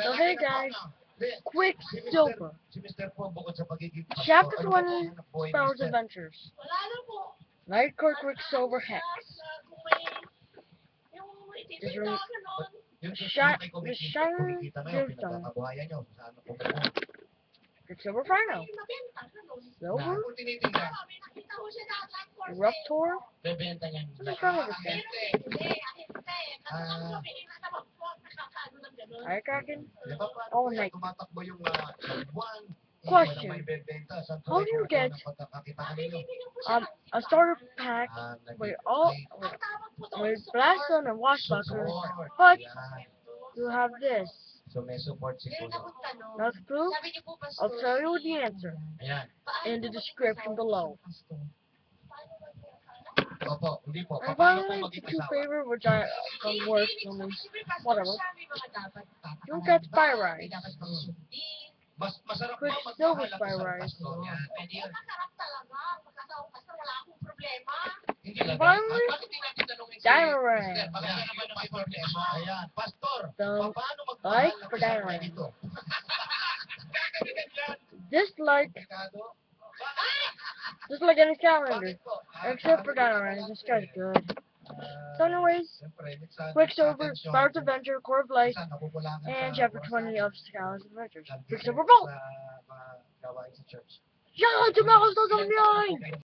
So hey guys, Quicksilver, Chapter 20, Sparrow's Adventures, Nightcore Quicksilver Hex. The Shining Gemstone, Quicksilver Rhino, Silver, Raptor. What's wrong with this thing? Eye Kraken? Oh, Night. Question: how do you get a starter pack with Blast Zone and Washbuckler, but you have this? That's proof? I'll tell you the answer in the description below. And finally, the two favorite, which I don't work for me. Whatever. You get Spyrise. Quicksilver Spyrise. Finally, Dynamax. Don't like for Dynamax. Dislike any calendar, except for Dynamax. This guy's good. So anyways, Quicksilver, Sparrow's Adventure, Core of Life, and Chapter 20 of Scarlet's Adventures. Quicksilver Bolt! Shout out to Mouse